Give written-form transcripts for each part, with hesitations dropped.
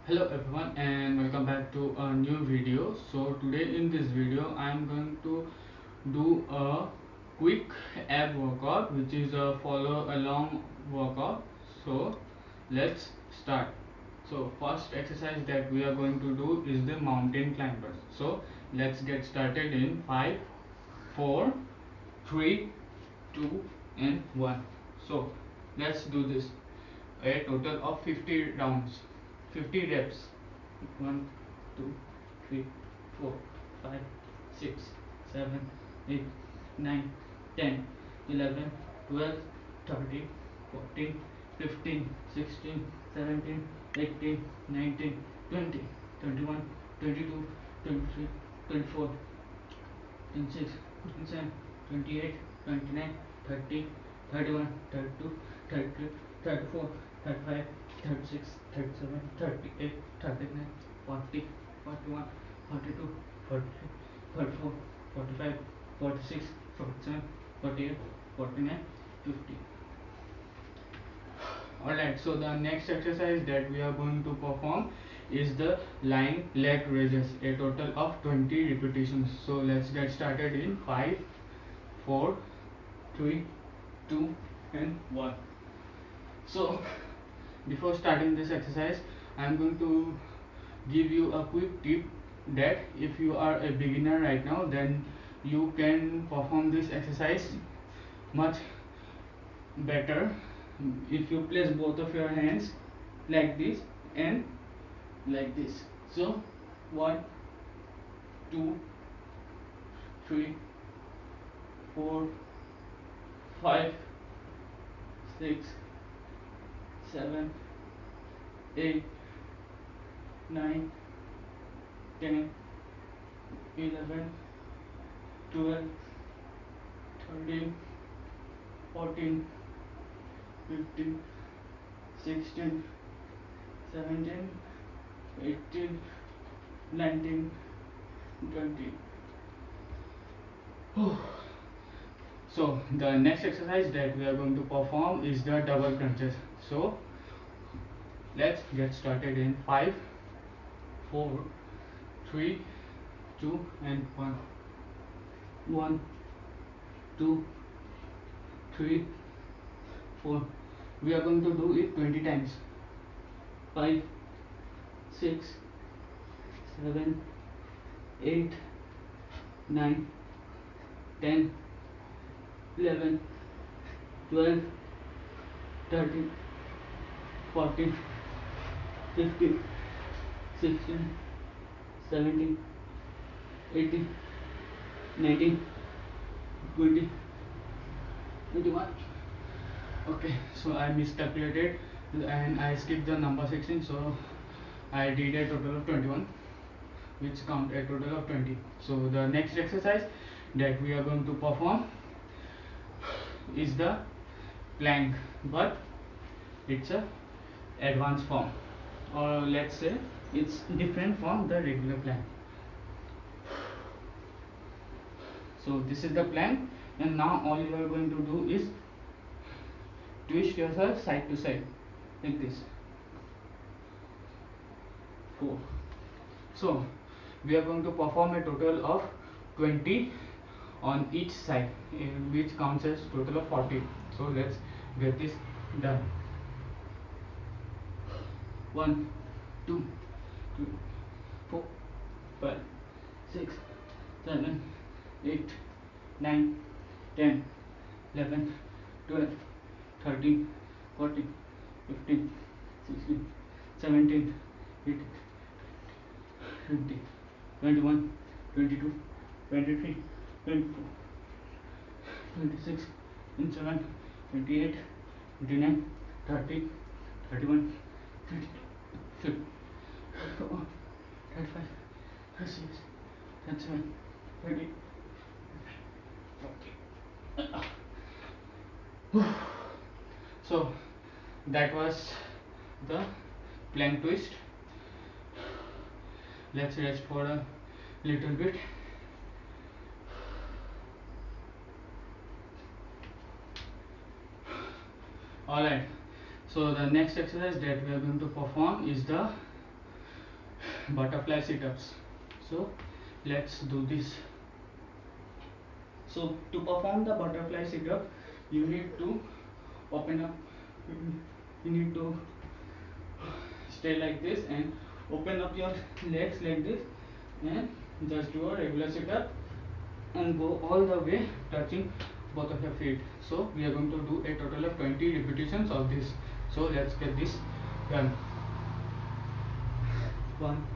Hello everyone and welcome back to a new video. So today in this video I am going to do a quick ab workout, which is a follow along workout. So let's start. So first exercise that we are going to do is the mountain climbers. So let's get started in 5, 4, 3, 2 and 1. So let's do this, a total of 50 rounds, 50 reps. 1, 2, 3, 4, 5, 6, 7, 8, 9, 10, 11, 12, 13, 14, 15, 16, 17, 18, 19, 20, 21, 22, 23, 24, 26, 27, 28, 29, 30, 31, 32, 33, 34, 35, 36, 37, 38, 39, 40, 41, 42, 43, 44, 45, 46, 47, 48, 49, 50. Alright, so the next exercise that we are going to perform is the lying leg raises, a total of 20 repetitions. So let's get started in 5, 4, 3, 2 and 1. So before starting this exercise, I am going to give you a quick tip that if you are a beginner right now, then you can perform this exercise much better if you place both of your hands like this and like this. So 1, 2, 3, 4, 5, 6, 7, 8, 9, 10, 11, 12, 13, 14, 15, 16, 17, 18, 19, 20. So the next exercise that we are going to perform is the double crunches. So let's get started in 5, 4, 3, 2 and 1. 1, 2, 3, 4. We are going to do it 20 times. 5, 6, 7, 8, 9, 10, 11, 12, 13, 14, 15, 16, 17, 18, 19, 20, 21. Okay, so I miscalculated and I skipped the number 16, so I did a total of 21, which count a total of 20. So the next exercise that we are going to perform is the plank, but it's a advanced form, or let's say it's different from the regular plank. So this is the plank, and now all you are going to do is twist yourself side to side like this. 4. So we are going to perform a total of 20 on each side, which counts as total of 40. So let's get this done. 1, 2, 3, 4, 5, 6, 7, 8, 9, 10, 11, 12, 13, 14, 15, 16, 17, 18, 20, 21, 22, 23, 24, 26, 27, 28, 29, 30, 31, 32, 34, 35, 36, 37, 38, 40. So that was the plank twist. Let's rest for a little bit. Alright, so the next exercise that we are going to perform is the butterfly sit-ups. So let's do this. So to perform the butterfly sit-up, you need to open up, you need to stay like this and open up your legs like this, and just do a regular sit-up and go all the way touching both of your feet. So we are going to do a total of 20 repetitions of this. So let's get this done. 1,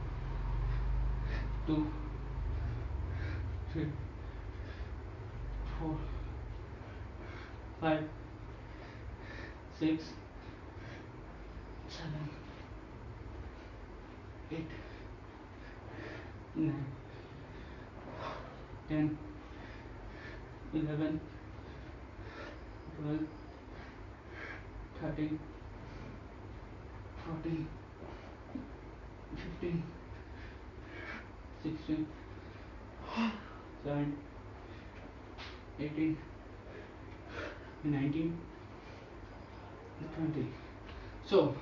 2, 3, 4, 5, 6, 7, 8, 9, 10, 11, 12, 13, 14, 15, 16, 17, 18, 19, 20. So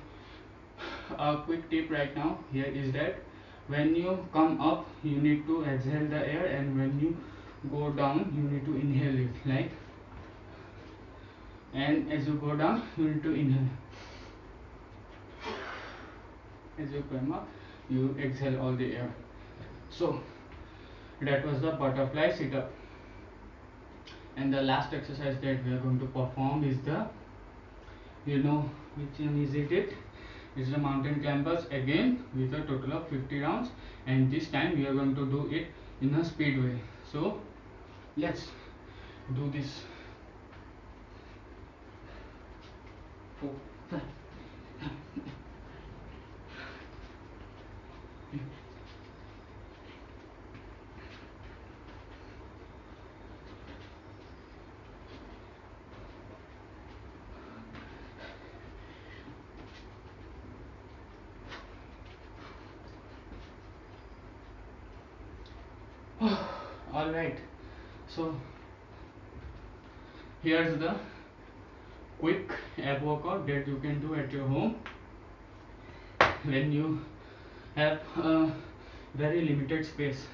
a quick tip right now here is that when you come up you need to exhale the air, and when you go down you need to inhale it, like, and as you go down you need to inhale. As you come up you exhale all the air. So that was the butterfly sit up. And the last exercise that we are going to perform is the, you know which one is it? It's the mountain climbers, again with a total of 50 rounds, and this time we are going to do it in a speed way. So let's do this. 4, 5. All right, so here's the quick ab workout that you can do at your home when you have a very limited space.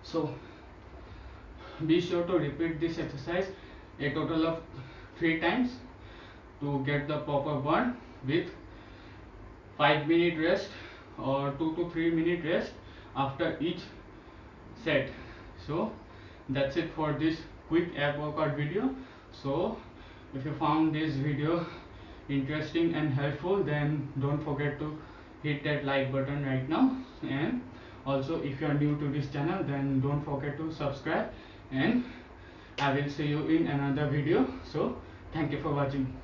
So be sure to repeat this exercise a total of 3 times to get the proper burn, with 5-minute rest or 2 to 3-minute rest after each set. So that's it for this quick ab workout video. So if you found this video interesting and helpful, then don't forget to hit that like button right now, and also if you are new to this channel then don't forget to subscribe, and I will see you in another video. So thank you for watching.